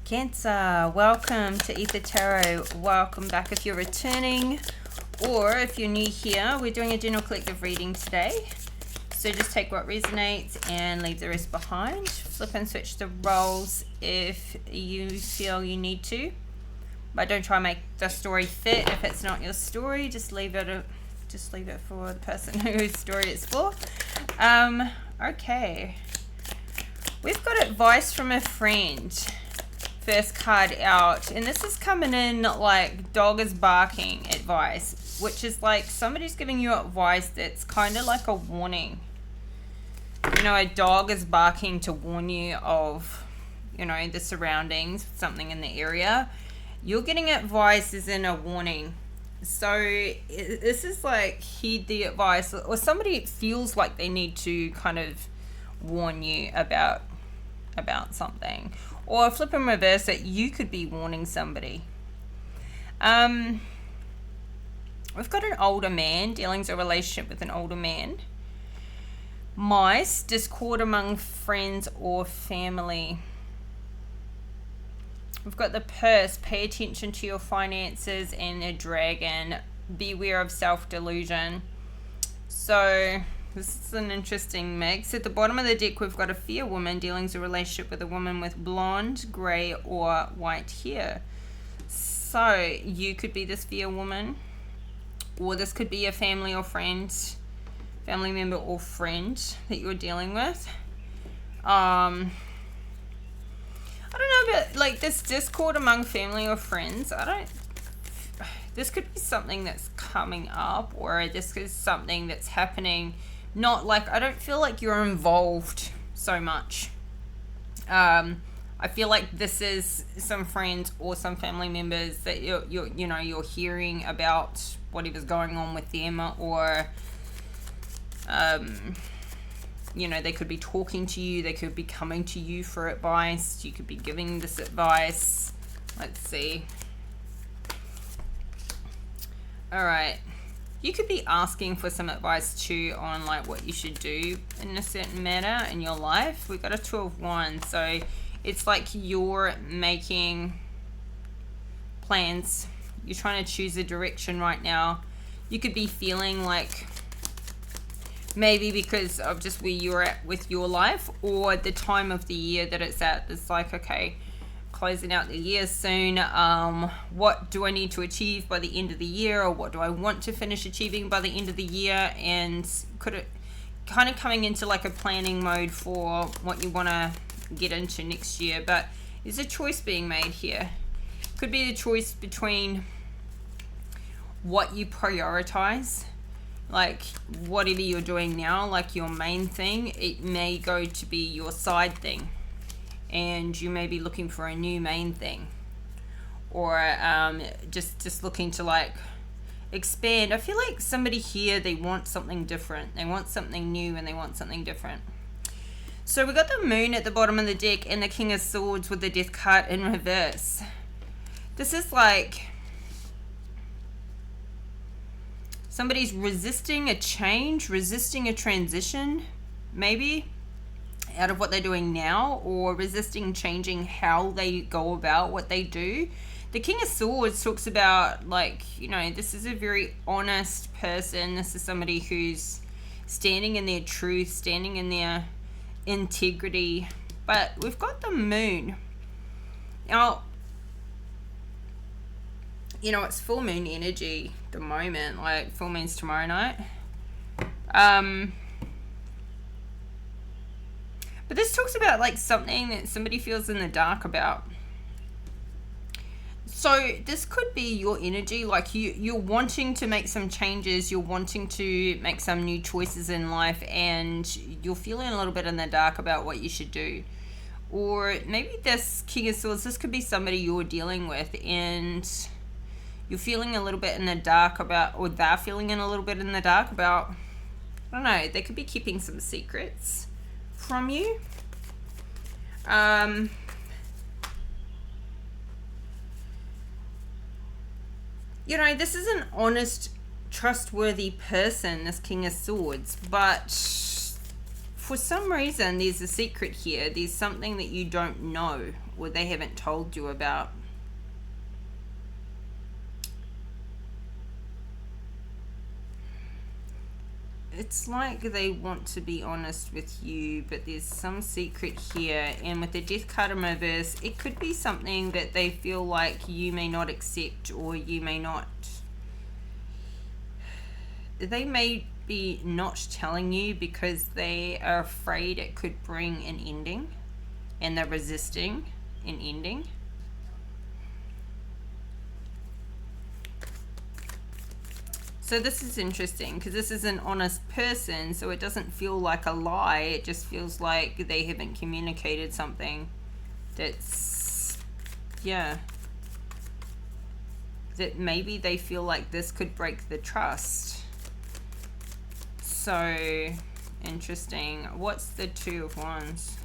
Cancer, welcome to Aether Tarot. Welcome back if you're returning, or if you're new here. We're doing a general collective reading today. So just take what resonates and leave the rest behind. Flip and switch the roles if you feel you need to. But don't try and make the story fit. If it's not your story, just leave it for the person whose story it's for. Okay. We've got advice from a friend. First card out, and this is coming in like dog is barking advice, which is like somebody's giving you advice that's kind of like a warning. You know, a dog is barking to warn you of, you know, the surroundings, something in the area. You're getting advice as in a warning. So this is like heed the advice, or somebody feels like they need to kind of warn you about something. Or flip and reverse it, you could be warning somebody. We've got an older man, dealings a relationship with an older man. Mice, discord among friends or family. We've got the purse, pay attention to your finances, and a dragon, beware of self-delusion. So this is an interesting mix. At the bottom of the deck, we've got a fair woman, dealings a relationship with a woman with blonde, grey, or white hair. So you could be this fair woman, or this could be a family or friend, family member or friend that you're dealing with. I don't know about like this discord among family or friends. This could be something that's coming up, or this is something that's happening. Not like, I don't feel like you're involved so much. I feel like this is some friends or some family members that you're hearing about whatever's going on with them, or they could be talking to you, they could be coming to you for advice, you could be giving this advice. Let's see. All right. You could be asking for some advice too on like what you should do in a certain manner in your life. We've got a 2 of Wands, so it's like you're making plans. You're trying to choose a direction right now. You could be feeling like maybe because of just where you're at with your life, or the time of the year that it's at. It's like, okay, closing out the year soon. What do I need to achieve by the end of the year, or what do I want to finish achieving by the end of the year? And could it kind of coming into like a planning mode for what you want to get into next year. But there's a choice being made here. Could be the choice between what you prioritize, like whatever you're doing now, like your main thing. It may go to be your side thing, and you may be looking for a new main thing, or just looking to like expand. I feel like somebody here, they want something different, they want something new, and they want something different. So we got the moon at the bottom of the deck and the king of swords with the death card in reverse. This is like somebody's resisting a change, resisting a transition, maybe out of what they're doing now, or resisting changing how they go about what they do. The King of Swords talks about, like, this is a very honest person. This is somebody who's standing in their truth, standing in their integrity. But we've got the moon. Now, it's full moon energy at the moment. Like, full moon's tomorrow night. But this talks about like something that somebody feels in the dark about. So this could be your energy, like you're wanting to make some changes, you're wanting to make some new choices in life, and you're feeling a little bit in the dark about what you should do. Or maybe this King of Swords, this could be somebody you're dealing with, and you're feeling a little bit in the dark about, or they're feeling in a little bit in the dark about, I don't know, they could be keeping some secrets from you. This is an honest, trustworthy person, this King of Swords, but for some reason, there's a secret here. There's something that you don't know or they haven't told you about. It's like they want to be honest with you, but there's some secret here. And with the Death card in reverse, it could be something that they feel like you may not accept, or you may not... They may be not telling you because they are afraid it could bring an ending, and they're resisting an ending. So this is interesting because this is an honest person, so it doesn't feel like a lie. It just feels like they haven't communicated something that's, yeah, that maybe they feel like this could break the trust. So interesting. What's the Two of Wands?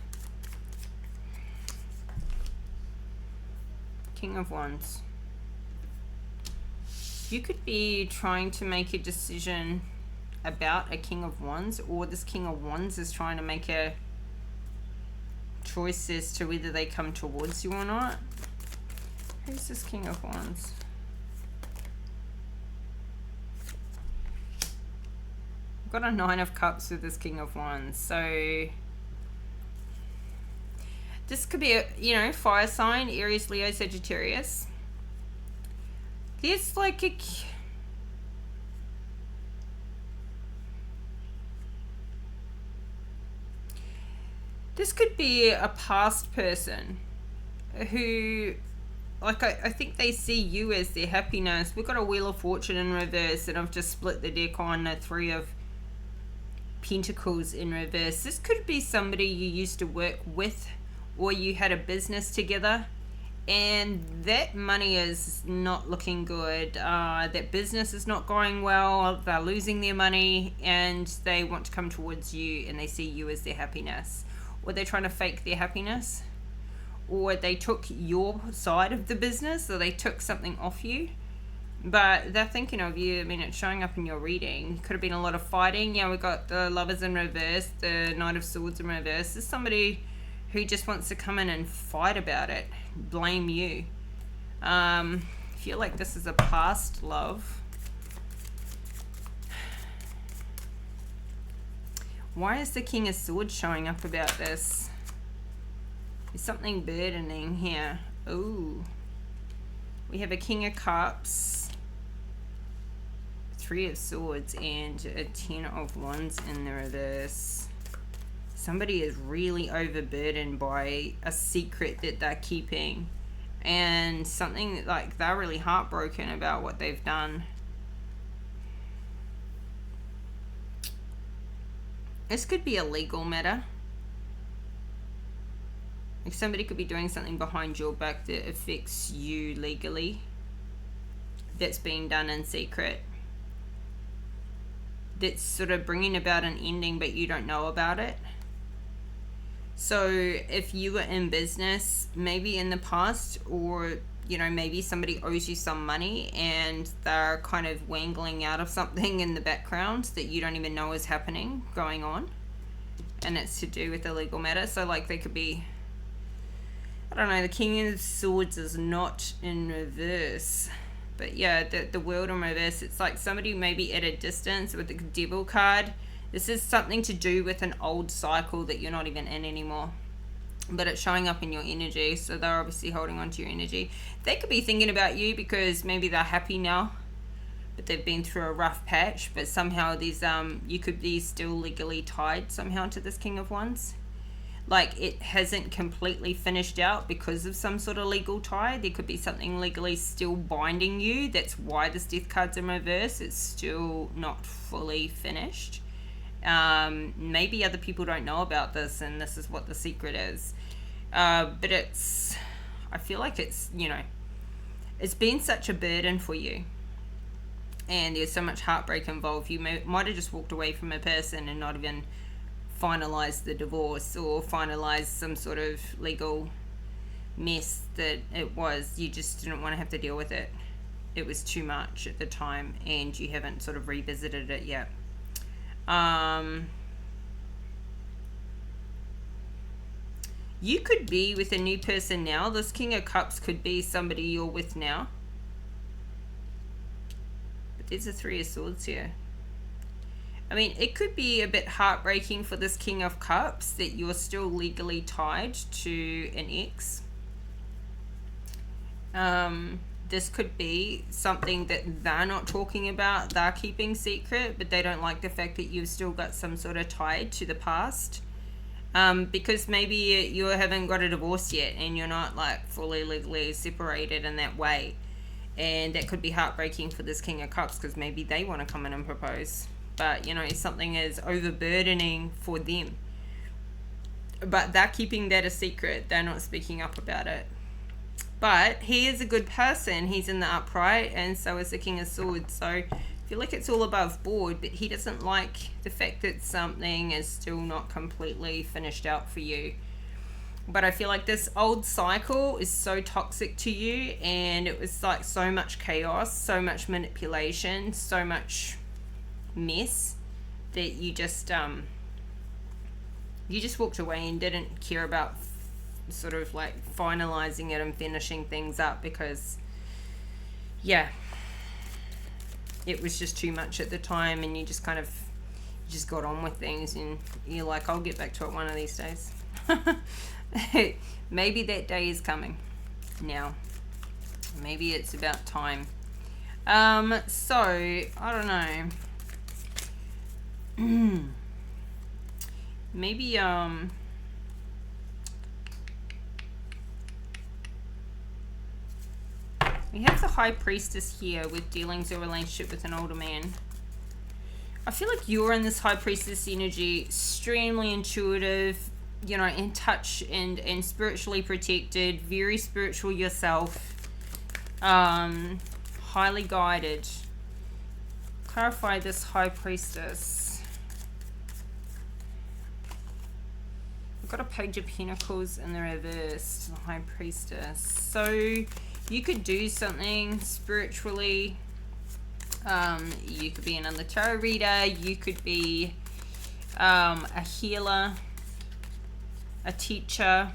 King of Wands. You could be trying to make a decision about a King of Wands, or this King of Wands is trying to make a choice as to whether they come towards you or not. Who's this King of Wands? I've got a Nine of Cups with this King of Wands. So this could be a, you know, fire sign, Aries, Leo, Sagittarius. There's like a... This could be a past person who, like, I think they see you as their happiness. We've got a Wheel of Fortune in reverse, and I've just split the deck on a Three of Pentacles in reverse. This could be somebody you used to work with, or you had a business together, and that money is not looking good. That business is not going well. They're losing their money, and they want to come towards you, and they see you as their happiness. Or they're trying to fake their happiness, or they took your side of the business, or they took something off you, but they're thinking of you. I mean, it's showing up in your reading. Could have been a lot of fighting. Yeah, we got the Lovers in reverse, the Knight of Swords in reverse. There's somebody who just wants to come in and fight about it, blame you. I feel like this is a past love. Why is the King of Swords showing up about this? There's something burdening here. Ooh. We have a King of Cups, Three of Swords, and a Ten of Wands in the reverse. Somebody is really overburdened by a secret that they're keeping, and something like they're really heartbroken about what they've done. This could be a legal matter. Like somebody could be doing something behind your back that affects you legally, that's being done in secret, that's sort of bringing about an ending, but you don't know about it. So if you were in business, maybe in the past, or you know, maybe somebody owes you some money and they're kind of wangling out of something in the background that you don't even know is happening, going on, and it's to do with a legal matter. So like they could be, I don't know, the King of Swords is not in reverse, but yeah, the World in reverse, it's like somebody maybe at a distance with the Devil card. This is something to do with an old cycle that you're not even in anymore, but it's showing up in your energy. So they're obviously holding on to your energy. They could be thinking about you because maybe they're happy now, but they've been through a rough patch, but somehow these you could be still legally tied somehow to this King of Wands. Like it hasn't completely finished out because of some sort of legal tie. There could be something legally still binding you. That's why this Death card's in reverse. It's still not fully finished. Maybe other people don't know about this, and this is what the secret is. But it's, I feel like it's, you know, it's been such a burden for you, and there's so much heartbreak involved. You might have just walked away from a person and not even finalized the divorce or finalized some sort of legal mess that it was. You just didn't want to have to deal with it. It was too much at the time, and you haven't sort of revisited it yet. You could be with a new person now. This King of Cups could be somebody you're with now. But there's a Three of Swords here. I mean, it could be a bit heartbreaking for this King of Cups that you're still legally tied to an ex. This could be something that they're not talking about, they're keeping secret, but they don't like the fact that you've still got some sort of tie to the past. Because maybe you haven't got a divorce yet and you're not like fully legally separated in that way. And that could be heartbreaking for this King of Cups because maybe they want to come in and propose. But, you know, something is overburdening for them. But they're keeping that a secret. They're not speaking up about it. But he is a good person. He's in the upright, and so is the King of Swords. So I feel like it's all above board, but he doesn't like the fact that something is still not completely finished out for you. But I feel like this old cycle is so toxic to you, and it was like so much chaos, so much manipulation, so much mess that you just walked away and didn't care about sort of like finalizing it and finishing things up because yeah, it was just too much at the time, and you just kind of just got on with things, and you're like, I'll get back to it one of these days. Maybe that day is coming now. Maybe it's about time. So I don't know. Maybe we have the High Priestess here with dealings or relationship with an older man. I feel like you're in this High Priestess energy, extremely intuitive, you know, in touch and spiritually protected, very spiritual yourself, highly guided. Clarify this High Priestess. We've got a Page of Pentacles in the reverse, the High Priestess. So you could do something spiritually. You could be another tarot reader. You could be a healer, a teacher.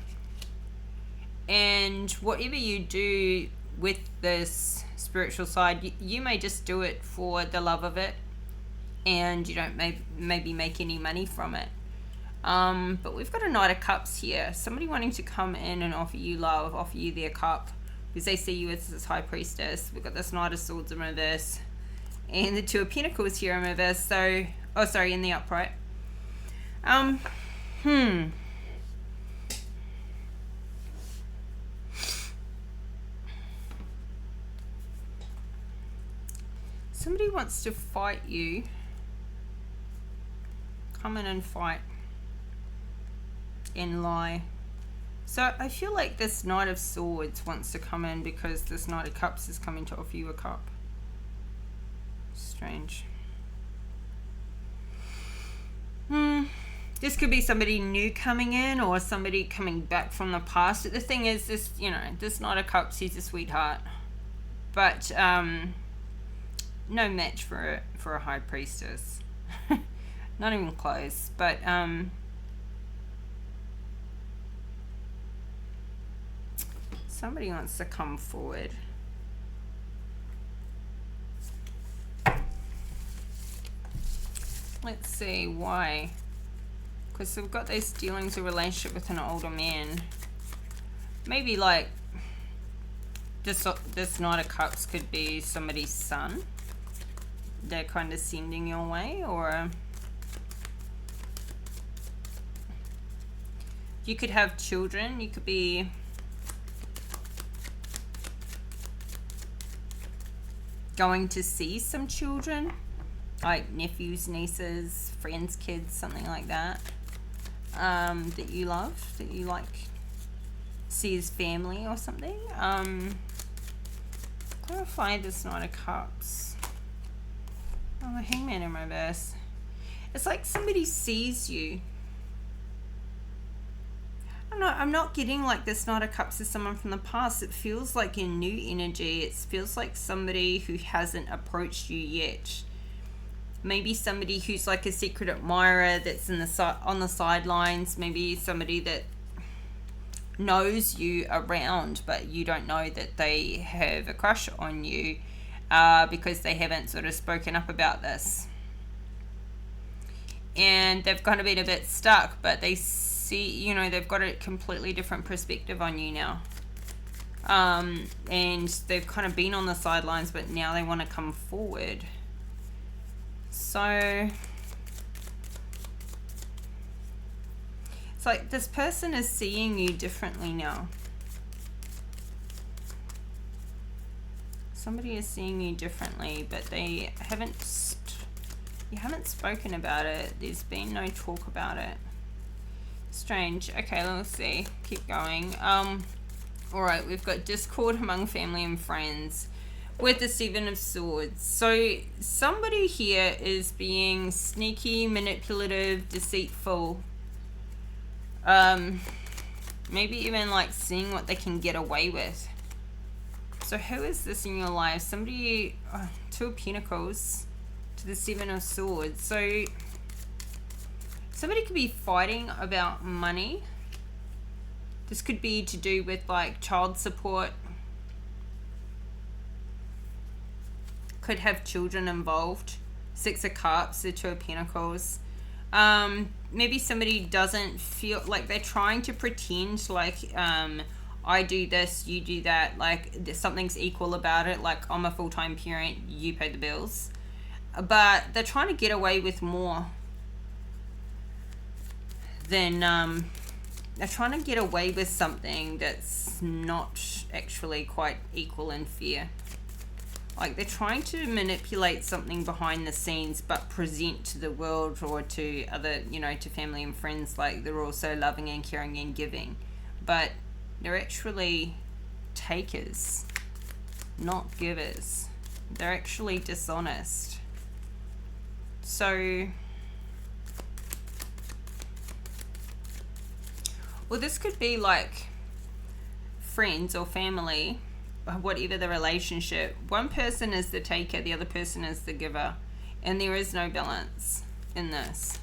And whatever you do with this spiritual side, you may just do it for the love of it, and you don't maybe make any money from it. But we've got a Knight of Cups here. Somebody wanting to come in and offer you love, offer you their cup, because they see you as this High Priestess. We've got this Knight of Swords in reverse, and the Two of Pentacles here in reverse. So, oh, sorry, in the upright. Somebody wants to fight you. Come in and fight. And lie. So I feel like this Knight of Swords wants to come in because this Knight of Cups is coming to offer you a cup. Strange. This could be somebody new coming in or somebody coming back from the past. But the thing is, this, you know, this Knight of Cups, he's a sweetheart. But no match for a High Priestess. Not even close. But somebody wants to come forward. Let's see why. Because we've got these dealings or relationship with an older man. Maybe like this Knight of Cups could be somebody's son. They're kind of sending your way, or you could have children. You could be going to see some children, like nephews, nieces, friends, kids, something like that, that you love, that you like see as family or something. Clarify this Knight of Cups. Oh, the Hangman in reverse. It's like somebody sees you. I'm not getting like this Knight of Cups is someone from the past. It feels like a new energy. It feels like somebody who hasn't approached you yet. Maybe somebody who's like a secret admirer that's in the on the sidelines. Maybe somebody that knows you around, but you don't know that they have a crush on you because they haven't sort of spoken up about this. And they've kind of been a bit stuck, but they see, you know, they've got a completely different perspective on you now. And they've kind of been on the sidelines, but now they want to come forward. So it's like this person is seeing you differently now. Somebody is seeing you differently, but they haven't you haven't spoken about it. There's been no talk about it. Strange. Okay, let's see. Keep going. Alright, we've got discord among family and friends with the 7 of Swords. So somebody here is being sneaky, manipulative, deceitful. Maybe even like seeing what they can get away with. So who is this in your life? Somebody, 2 of Pentacles to the 7 of Swords. So somebody could be fighting about money. This could be to do with like child support. Could have children involved. 6 of Cups, the 2 of Pentacles. Maybe somebody doesn't feel like they're trying to pretend like I do this, you do that, like something's equal about it, like I'm a full-time parent, you pay the bills. But they're trying to get away with more than they're trying to get away with something that's not actually quite equal and fair. Like they're trying to manipulate something behind the scenes, but present to the world or to other, you know, to family and friends like they're also loving and caring and giving. But they're actually takers, not givers. They're actually dishonest. So, well, this could be like friends or family, whatever the relationship. One person is the taker, the other person is the giver, and there is no balance in this.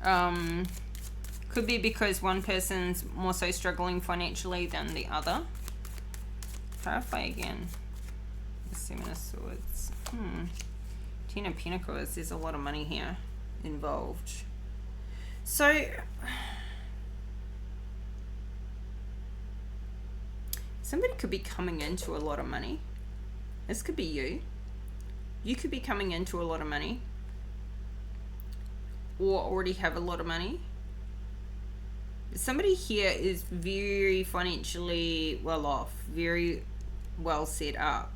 Could be because one person's more so struggling financially than the other. Clarify again. The 7 of Swords. 10 of Pentacles. There's a lot of money here involved. So somebody could be coming into a lot of money. This could be you. You could be coming into a lot of money, or already have a lot of money. Somebody here is very financially well off, very well set up.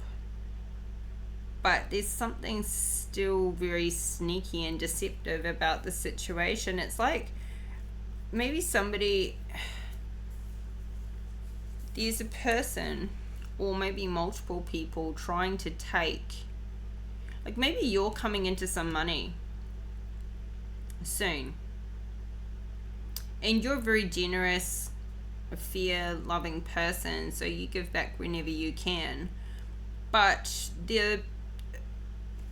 But there's something still very sneaky and deceptive about the situation. It's like maybe somebody, there's a person or maybe multiple people trying to take, like maybe you're coming into some money soon. And you're a very generous, fear-loving person, so you give back whenever you can. But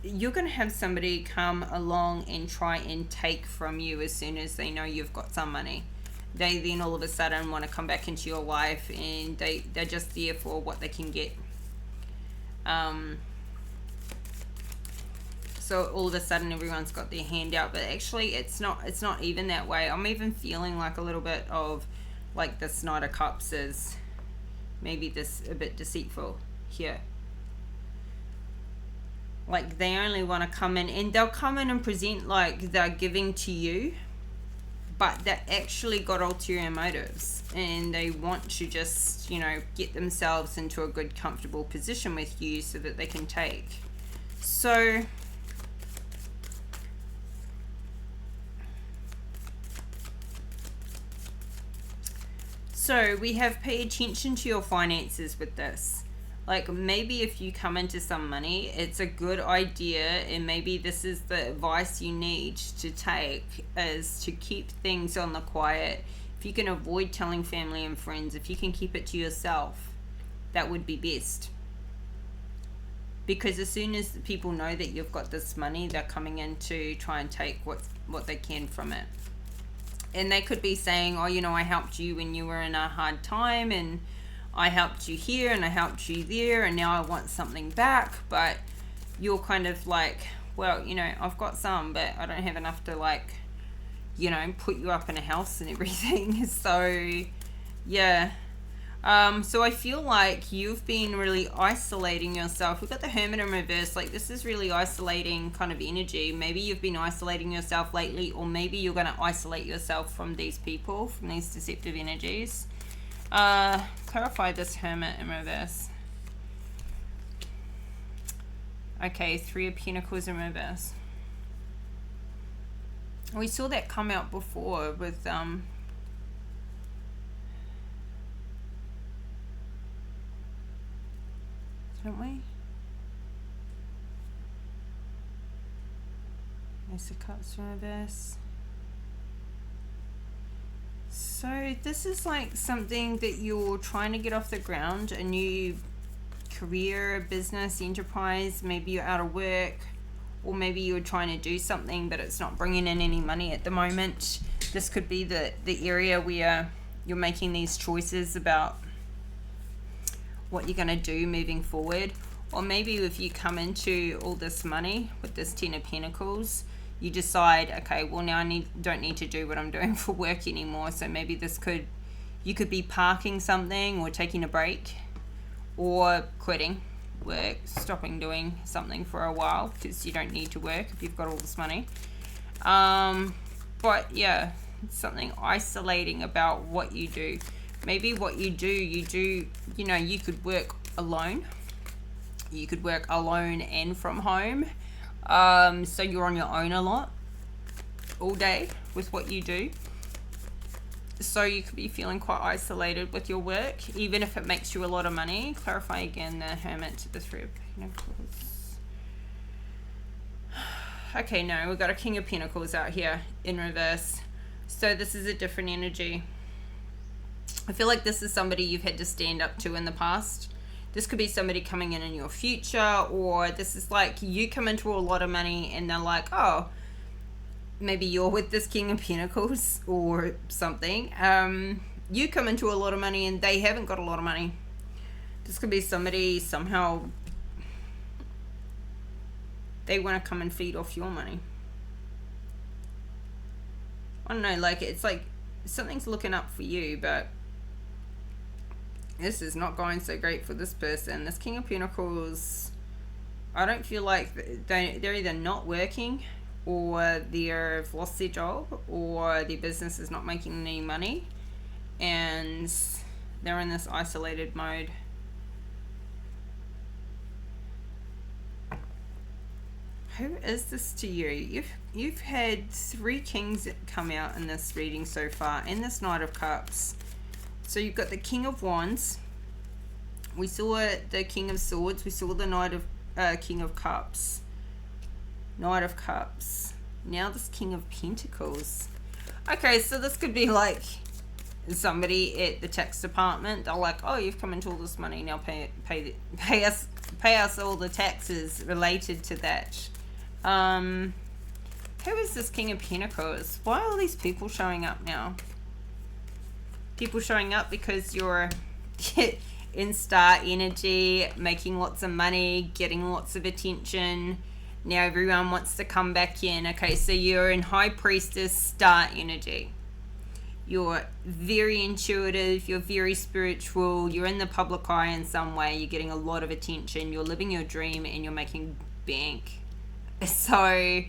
you're going to have somebody come along and try and take from you as soon as they know you've got some money. They then all of a sudden want to come back into your life, and they're just there for what they can get. So all of a sudden everyone's got their hand out, but actually it's not even that way. I'm even feeling like a little bit of like this Knight of Cups is maybe this a bit deceitful here. Like they only want to come in, and they'll come in and present like they're giving to you, but they actually got ulterior motives, and they want to just, you know, get themselves into a good comfortable position with you so that they can take. So we have pay attention to your finances with this. Like maybe if you come into some money, it's a good idea, and maybe this is the advice you need to take, is to keep things on the quiet. If you can avoid telling family and friends, if you can keep it to yourself, that would be best. Because as soon as people know that you've got this money, they're coming in to try and take what they can from it. And they could be saying, oh, you know, I helped you when you were in a hard time, and I helped you here and I helped you there, and now I want something back. But you're kind of like, well, you know, I've got some, but I don't have enough to, like, you know, put you up in a house and everything. So yeah. So I feel like you've been really isolating yourself. We've got the Hermit in reverse. Like, this is really isolating kind of energy. Maybe you've been isolating yourself lately, or maybe you're going to isolate yourself from these people, from these deceptive energies. Clarify this Hermit in reverse. Okay, 3 of Pentacles in reverse. We saw that come out before with don't we? Ace of Cups in reverse. So this is like something that you're trying to get off the ground, a new career, business, enterprise. Maybe you're out of work, or maybe you're trying to do something but it's not bringing in any money at the moment. This could be the area where you're making these choices about what you're going to do moving forward. Or maybe if you come into all this money with this 10 of Pentacles, you decide, okay, well, now I don't need to do what I'm doing for work anymore. So maybe you could be parking something, or taking a break, or quitting work, stopping doing something for a while because you don't need to work if you've got all this money. But yeah, it's something isolating about what you do. Maybe what you do, you know, you could work alone. You could work alone and from home. So you're on your own a lot, all day with what you do. So you could be feeling quite isolated with your work, even if it makes you a lot of money. Clarify again the Hermit to the 3 of Pentacles. Okay, no, we've got a King of Pentacles out here in reverse. So this is a different energy. I feel like this is somebody you've had to stand up to in the past. This could be somebody coming in your future, or this is like you come into a lot of money and they're like, oh, maybe you're with this King of Pentacles or something. You come into a lot of money and they haven't got a lot of money. This could be somebody somehow they want to come and feed off your money. I don't know, like it's like something's looking up for you, but this is not going so great for this person. This King of Pentacles, I don't feel like they're either not working, or they've lost their job, or their business is not making any money, and they're in this isolated mode. Who is this to you? You've had 3 kings come out in this reading so far, and this Knight of Cups. So you've got the King of Wands. We saw the King of Swords. We saw the King of Cups. Knight of Cups. Now this King of Pentacles. Okay, so this could be like somebody at the tax department. They're like, oh, you've come into all this money, now pay us all the taxes related to that. Who is this King of Pentacles? Why are all these people showing up now? People showing up because you're in star energy, making lots of money, getting lots of attention. Now everyone wants to come back in. Okay, so you're in High Priestess star energy. You're very intuitive, you're very spiritual, you're in the public eye in some way, you're getting a lot of attention, you're living your dream, and you're making bank. So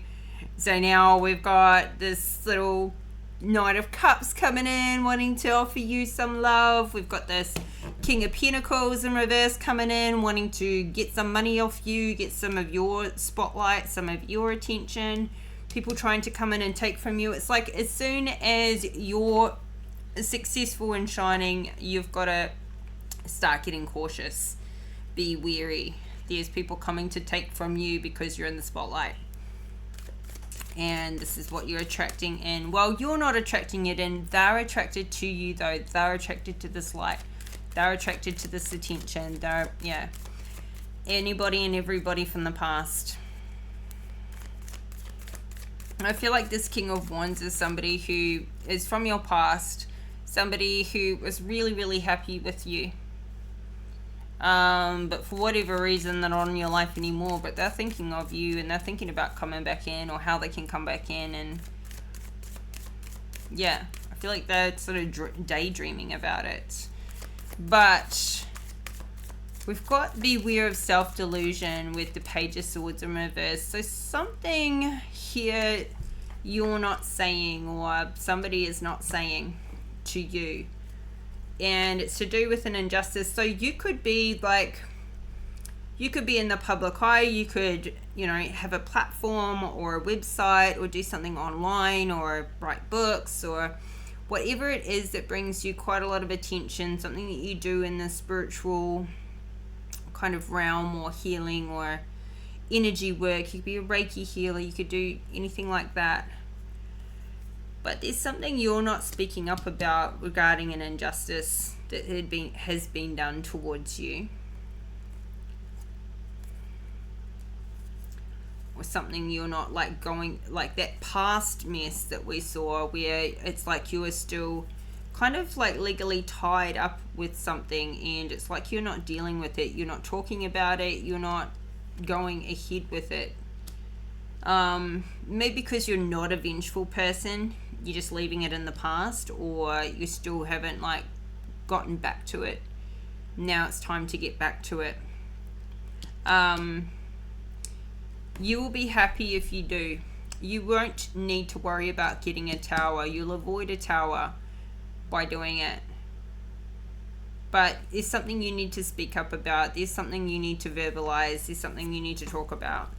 now we've got this little Knight of Cups coming in, wanting to offer you some love. We've got this King of Pentacles in reverse coming in, wanting to get some money off you, get some of your spotlight, some of your attention. People trying to come in and take from you. It's like as soon as you're successful and shining, you've got to start getting cautious. Be wary. There's people coming to take from you because you're in the spotlight. And this is what you're attracting in. Well, you're not attracting it in. They're attracted to you, though. They're attracted to this light. They're attracted to this attention. Yeah. Anybody and everybody from the past. I feel like this King of Wands is somebody who is from your past, somebody who was really, really happy with you. But for whatever reason, they're not in your life anymore, but they're thinking of you and they're thinking about coming back in or how they can come back in. And yeah, I feel like they're sort of daydreaming about it. But we've got beware of self-delusion with the Page of Swords in reverse. So something here you're not saying, or somebody is not saying to you, and it's to do with an injustice. So you could be like, you could be in the public eye, you could, you know, have a platform or a website or do something online or write books or whatever it is that brings you quite a lot of attention, something that you do in the spiritual kind of realm or healing or energy work. You could be a Reiki healer, you could do anything like that. But there's something you're not speaking up about regarding an injustice that has been done towards you. Or something you're not like going, like that past mess that we saw where it's like you are still kind of like legally tied up with something and it's like you're not dealing with it, you're not talking about it, you're not going ahead with it. Maybe because you're not a vengeful person, you're just leaving it in the past, or you still haven't like gotten back to it. Now it's time to get back to it. You will be happy if you do. You won't need to worry about getting a tower. You'll avoid a tower by doing it. But there's something you need to speak up about. There's something you need to verbalize. There's something you need to talk about.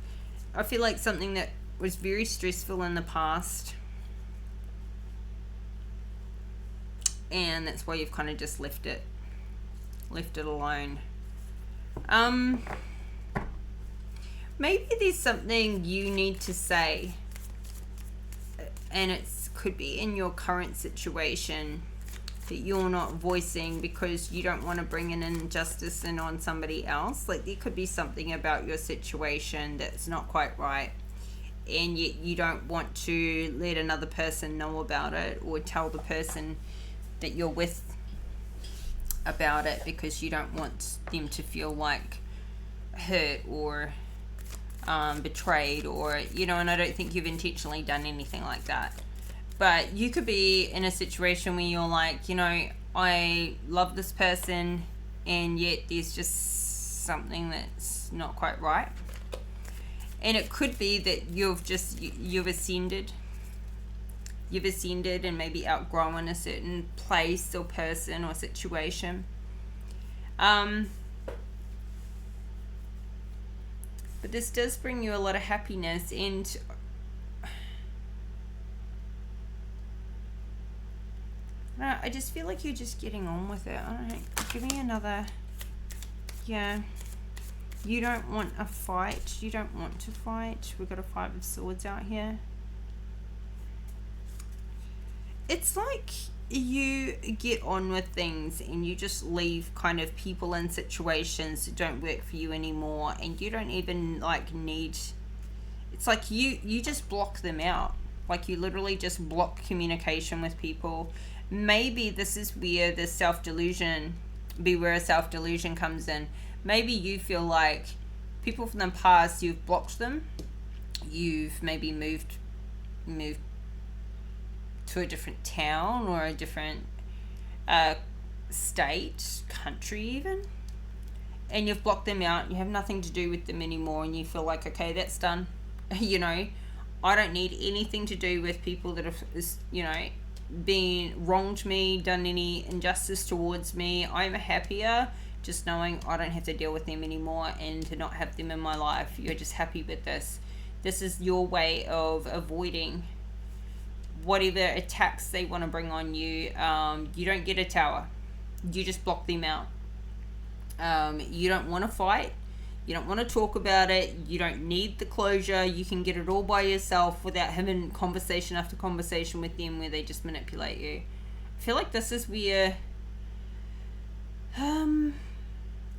I feel like something that was very stressful in the past, and that's why you've kind of just left it alone. Maybe there's something you need to say, and it could be in your current situation that you're not voicing because you don't want to bring an injustice in on somebody else. Like there could be something about your situation that's not quite right, and yet you don't want to let another person know about it or tell the person that you're with about it because you don't want them to feel like hurt or betrayed, or you know. And I don't think you've intentionally done anything like that. But you could be in a situation where you're like, you know, I love this person and yet there's just something that's not quite right. And it could be that you've ascended and maybe outgrown a certain place or person or situation. But this does bring you a lot of happiness, and I just feel like you're just getting on with it. I don't know. Give me another. Yeah. You don't want a fight. You don't want to fight. We've got a 5 of Swords out here. It's like you get on with things and you just leave kind of people and situations that don't work for you anymore, and you don't even like need. It's like you just block them out. Like you literally just block communication with people. Maybe this is where the self-delusion, beware self-delusion comes in. Maybe you feel like people from the past, you've blocked them. You've maybe moved to a different town or a different state, country even. And you've blocked them out. You have nothing to do with them anymore, and you feel like, okay, that's done. You know, I don't need anything to do with people that have, you know, wronged me, done any injustice towards me. I'm happier just knowing I don't have to deal with them anymore and to not have them in my life. You're just happy with this. This is your way of avoiding whatever attacks they want to bring on you. You don't get a tower. You just block them out. You don't want to fight. You don't want to talk about it. You don't need the closure. You can get it all by yourself without having conversation after conversation with them where they just manipulate you. I feel like this is where...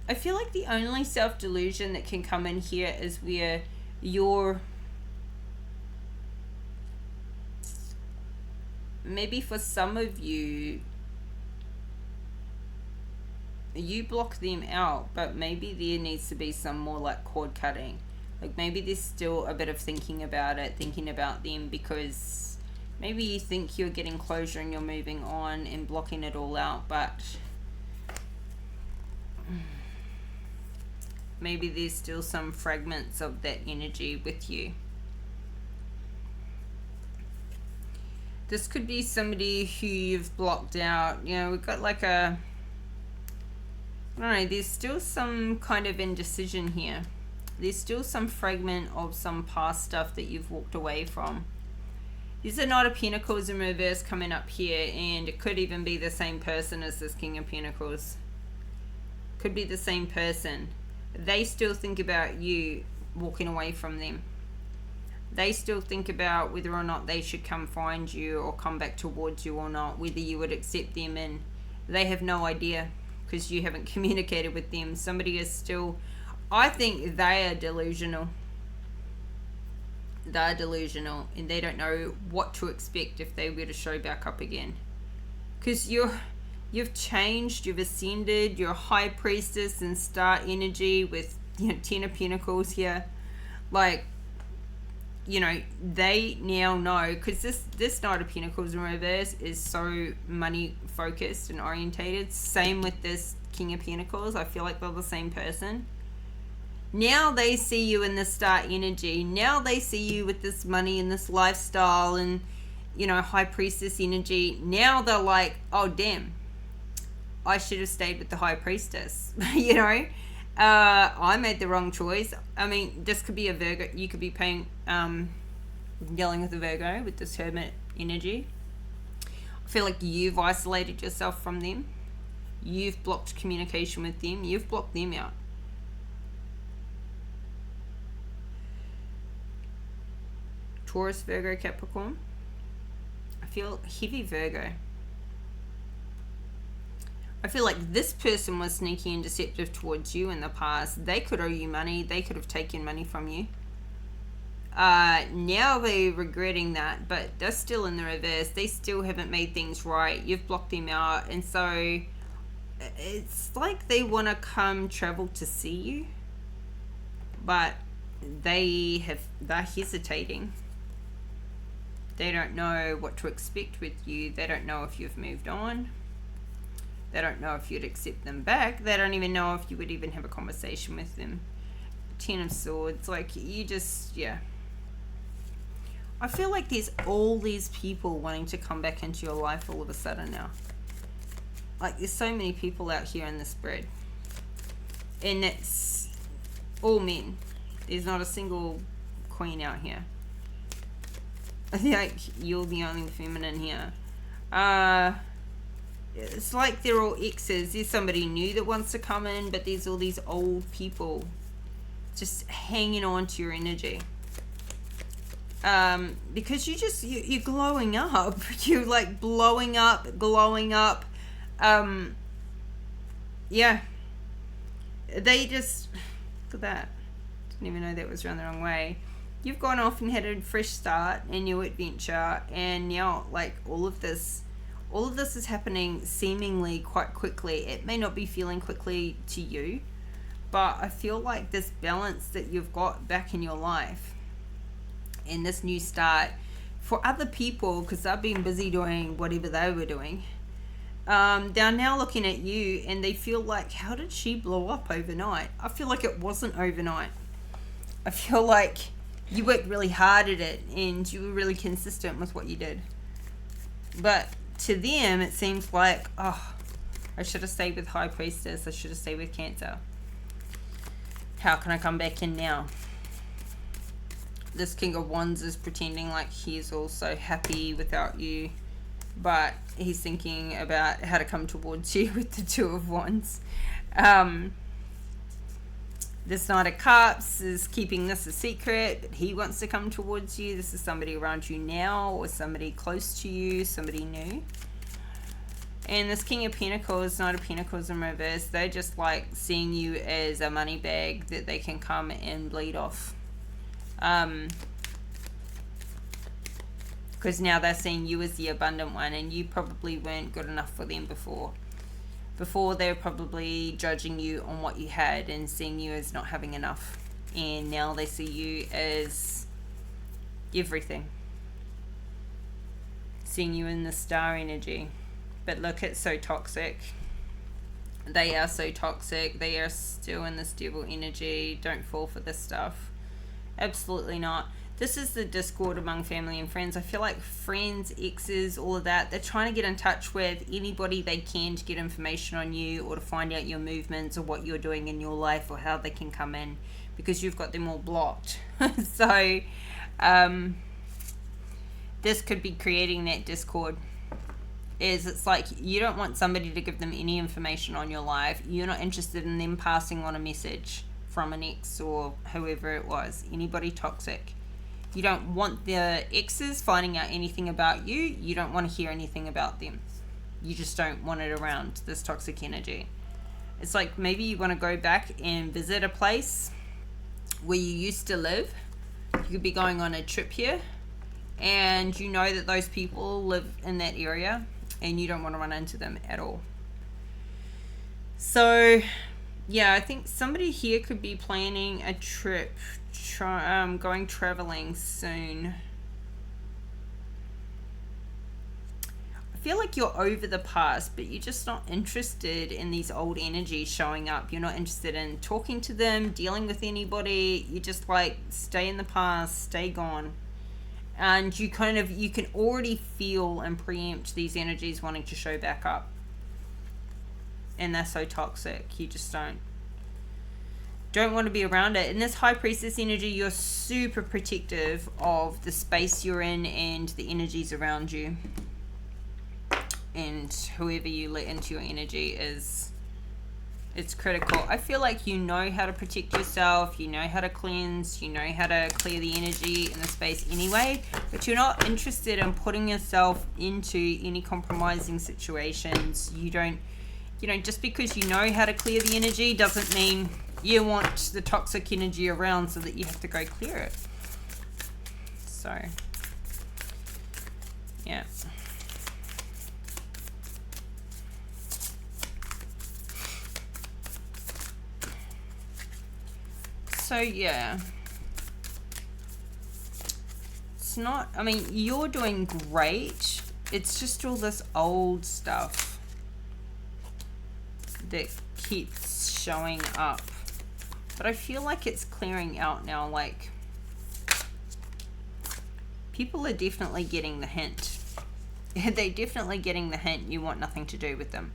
I feel like the only self-delusion that can come in here is where you're maybe for some of you, you block them out, but maybe there needs to be some more like cord cutting. Like maybe there's still a bit of thinking about it, thinking about them, because maybe you think you're getting closure and you're moving on and blocking it all out, but maybe there's still some fragments of that energy with you. This could be somebody who you've blocked out. You know, we've got like a, I don't know, there's still some kind of indecision here. There's still some fragment of some past stuff that you've walked away from. There's a Knight of Pentacles in reverse coming up here, and it could even be the same person as this King of Pentacles. Could be the same person. They still think about you walking away from them. They still think about whether or not they should come find you or come back towards you or not, whether you would accept them, and they have no idea because you haven't communicated with them. Somebody is still, I think they are delusional. They're delusional and they don't know what to expect if they were to show back up again. Because you've changed, you've ascended, you're High Priestess and Star energy with, you know, 10 of Pentacles here. Like, you know, they now know, because this Knight of Pentacles in reverse is so money focused and orientated. Same with this King of Pentacles. I feel like they're the same person. Now they see you in the Star energy. Now they see you with this money and this lifestyle and, you know, High Priestess energy. Now they're like, oh damn, I should have stayed with the High Priestess. You know, I made the wrong choice. I mean, this could be a Virgo. You could be dealing with a Virgo with this Hermit energy. I feel like you've isolated yourself from them. You've blocked communication with them. You've blocked them out. Taurus, Virgo, Capricorn. I feel heavy Virgo. I feel like this person was sneaky and deceptive towards you in the past. They could owe you money. They could have taken money from you. Now they're regretting that, but they're still in the reverse. They still haven't made things right. You've blocked them out. And so it's like they want to come travel to see you, but they're hesitating. They don't know what to expect with you. They don't know if you've moved on. They don't know if you'd accept them back. They don't even know if you would even have a conversation with them. 10 of Swords. Like, you just, yeah. I feel like there's all these people wanting to come back into your life all of a sudden now. Like, there's so many people out here in the spread. And it's all men. There's not a single queen out here. I feel like you're the only feminine here. It's like they're all exes. There's somebody new that wants to come in, but there's all these old people just hanging on to your energy. Because you're glowing up. You're like blowing up, glowing up. Yeah. They just, look at that. Didn't even know that was run the wrong way. You've gone off and had a fresh start, a new adventure, and now like all of this is happening seemingly quite quickly. It may not be feeling quickly to you, but I feel like this balance that you've got back in your life and this new start for other people, because they've been busy doing whatever they were doing, they're now looking at you and they feel like, how did she blow up overnight? I feel like it wasn't overnight. I feel like you worked really hard at it and you were really consistent with what you did. But to them, it seems like, oh, I should have stayed with High Priestess. I should have stayed with Cancer. How can I come back in now? This King of Wands is pretending like he's also happy without you, but he's thinking about how to come towards you with the Two of Wands. This Knight of Cups is keeping this a secret, but he wants to come towards you. This is somebody around you now, or somebody close to you, somebody new. And this King of Pentacles, Knight of Pentacles in reverse, they just like seeing you as a money bag that they can come and bleed off. Because because now they're seeing you as the abundant one, and you probably weren't good enough for them before. Before, they were probably judging you on what you had and seeing you as not having enough. And now they see you as everything. Seeing you in the star energy. But look, it's so toxic. They are so toxic. They are still in this devil energy. Don't fall for this stuff. Absolutely not. This is the discord among family and friends. I feel like friends, exes, all of that, they're trying to get in touch with anybody they can to get information on you or to find out your movements or what you're doing in your life or how they can come in, because you've got them all blocked. So this could be creating that discord. It's like you don't want somebody to give them any information on your life. You're not interested in them passing on a message from an ex or whoever it was, anybody toxic. You don't want the exes finding out anything about you. You don't want to hear anything about them. You just don't want it around, this toxic energy. It's like maybe you want to go back and visit a place where you used to live. You could be going on a trip here, and you know that those people live in that area, and you don't want to run into them at all. So yeah, I think somebody here could be planning a trip, going traveling soon. I feel like you're over the past, but you're just not interested in these old energies showing up. You're not interested in talking to them, dealing with anybody. You just like stay in the past, stay gone. And you can already feel and preempt these energies wanting to show back up. And they're so toxic. You just don't want to be around it. In this High Priestess energy, you're super protective of the space you're in and the energies around you. And whoever you let into your energy it's critical. I feel like you know how to protect yourself, you know how to cleanse, you know how to clear the energy in the space anyway, but you're not interested in putting yourself into any compromising situations. You don't, just because you know how to clear the energy doesn't mean you want the toxic energy around so that you have to go clear it. So, yeah. So yeah, it's not, I mean, you're doing great. It's just all this old stuff that keeps showing up. But I feel like it's clearing out now. Like, people are definitely getting the hint. They're definitely getting the hint you want nothing to do with them.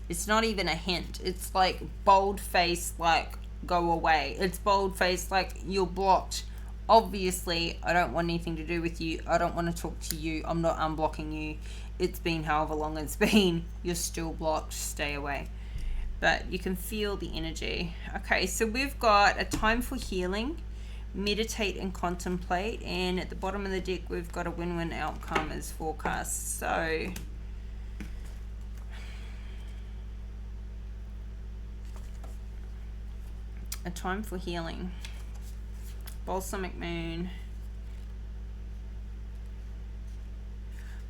It's not even a hint. It's like bold face, like, go away. It's bold face, like, you're blocked. Obviously, I don't want anything to do with you. I don't want to talk to you. I'm not unblocking you. It's been however long it's been. You're still blocked. Stay away. But you can feel the energy. Okay, so we've got a time for healing, meditate and contemplate, and at the bottom of the deck we've got a win-win outcome as forecast. So a time for healing, balsamic moon.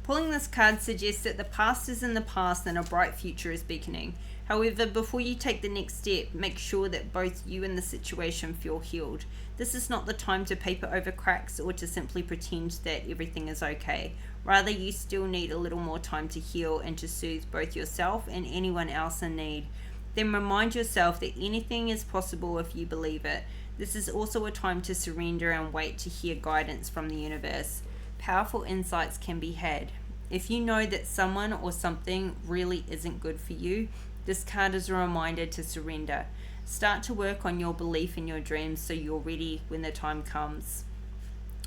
Pulling this card suggests that the past is in the past and a bright future is beaconing. However, before you take the next step, make sure that both you and the situation feel healed. This is not the time to paper over cracks or to simply pretend that everything is okay. Rather, you still need a little more time to heal and to soothe both yourself and anyone else in need. Then remind yourself that anything is possible if you believe it. This is also a time to surrender and wait to hear guidance from the universe. Powerful insights can be had. If you know that someone or something really isn't good for you, this card is a reminder to surrender. Start to work on your belief in your dreams so you're ready when the time comes.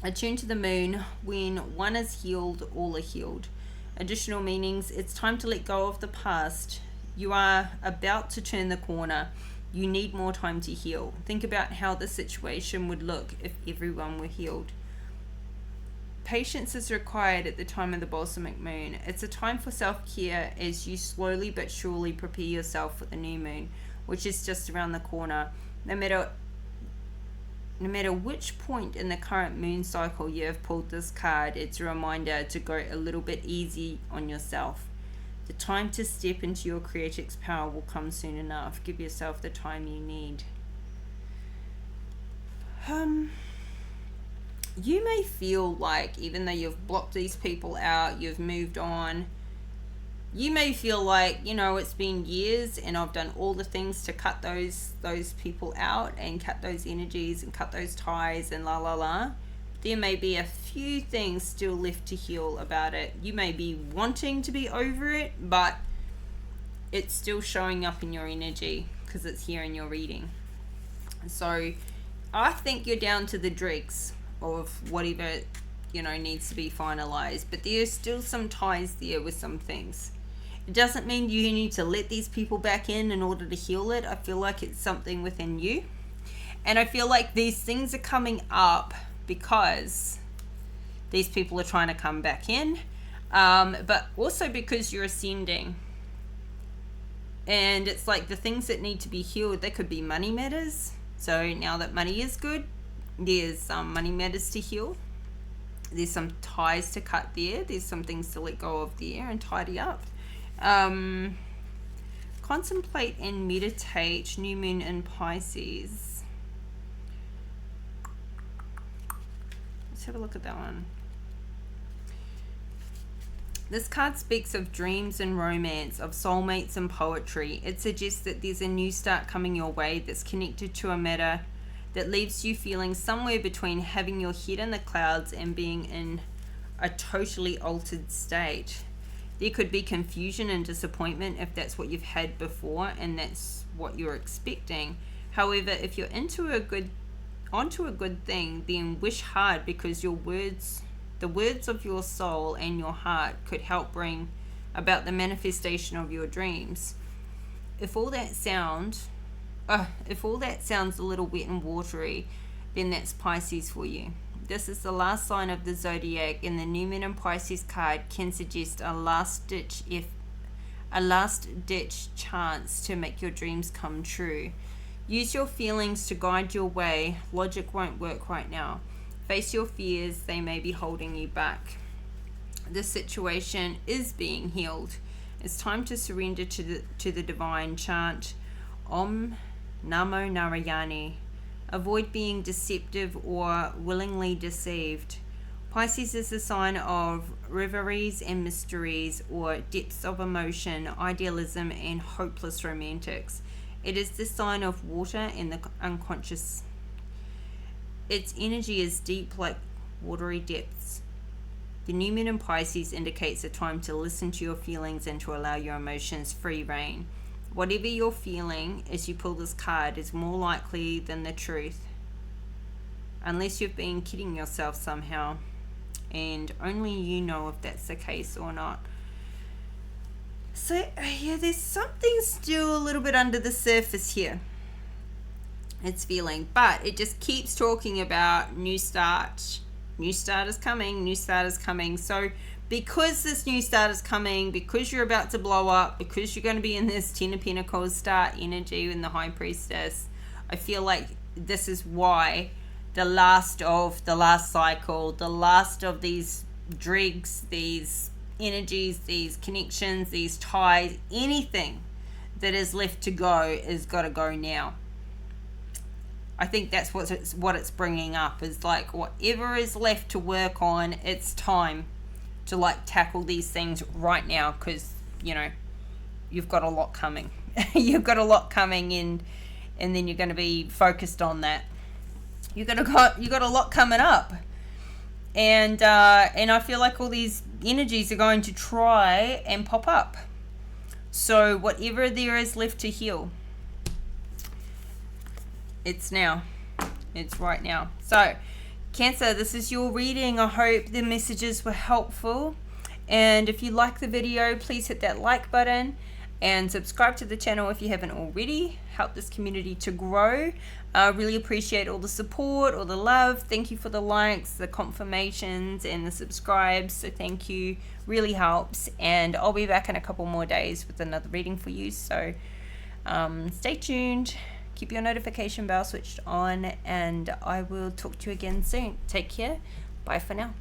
Attune to the moon. When one is healed, all are healed. Additional meanings. It's time to let go of the past. You are about to turn the corner. You need more time to heal. Think about how the situation would look if everyone were healed. Patience is required at the time of the balsamic moon. It's a time for self-care as you slowly but surely prepare yourself for the new moon, which is just around the corner. No matter no matter which point in the current moon cycle you have pulled this card, it's a reminder to go a little bit easy on yourself. The time to step into your creatrix power will come soon enough. Give yourself the time you need. You may feel like, even though you've blocked these people out, you've moved on, you may feel like, you know, it's been years and I've done all the things to cut those people out and cut those energies and cut those ties and la la la. There may be a few things still left to heal about it. You may be wanting to be over it, but it's still showing up in your energy because it's here in your reading. So I think you're down to the dregs of whatever, you know, needs to be finalized, but there's still some ties there with some things. It doesn't mean you need to let these people back in order to heal it. I feel like it's something within you, and I feel like these things are coming up because these people are trying to come back in, but also because you're ascending, and it's like the things that need to be healed, they could be money matters. So now that money is good, there's some money matters to heal. There's some ties to cut there. There's some things to let go of there and tidy up. Contemplate and meditate. New moon in Pisces. Let's have a look at that one. This card speaks of dreams and romance, of soulmates and poetry. It suggests that there's a new start coming your way that's connected to a matter that leaves you feeling somewhere between having your head in the clouds and being in a totally altered state. There could be confusion and disappointment if that's what you've had before and that's what you're expecting. However, if you're onto a good thing, then wish hard, because the words of your soul and your heart could help bring about the manifestation of your dreams. If all that sounds a little wet and watery, then that's Pisces for you. This is the last sign of the zodiac, and the new moon in Pisces card can suggest a last ditch chance to make your dreams come true. Use your feelings to guide your way. Logic won't work right now. Face your fears, they may be holding you back. This situation is being healed. It's time to surrender to the divine. Chant Om Namo Narayani. Avoid being deceptive or willingly deceived. Pisces is a sign of reveries and mysteries, or depths of emotion, idealism, and hopeless romantics. It is the sign of water and the unconscious. Its energy is deep like watery depths. The new moon in Pisces indicates a time to listen to your feelings and to allow your emotions free rein. Whatever you're feeling as you pull this card is more likely than the truth, unless you've been kidding yourself somehow, and only you know if that's the case or not. So yeah, there's something still a little bit under the surface here, it's feeling, but it just keeps talking about new start is coming. So because this new start is coming, because you're about to blow up, because you're going to be in this Ten of Pentacles start energy in the High Priestess, I feel like this is why the last of the last cycle, the last of these dregs, these energies, these connections, these ties, anything that is left to go is got to go now. I think that's what it's bringing up, is like whatever is left to work on, it's time to like tackle these things right now, because you know you've got a lot coming. You've got a lot coming in, and then you're going to be focused on that. You got a lot coming up, and I feel like all these energies are going to try and pop up. So whatever there is left to heal, it's now. It's right now. So Cancer, this is your reading. I hope the messages were helpful, and if you like the video, please hit that like button and subscribe to the channel if you haven't already. Help this community to grow. I really appreciate all the support, all the love. Thank you for the likes, the confirmations, and the subscribes. So thank you, really helps. And I'll be back in a couple more days with another reading for you. So stay tuned. Keep your notification bell switched on, and I will talk to you again soon. Take care. Bye for now.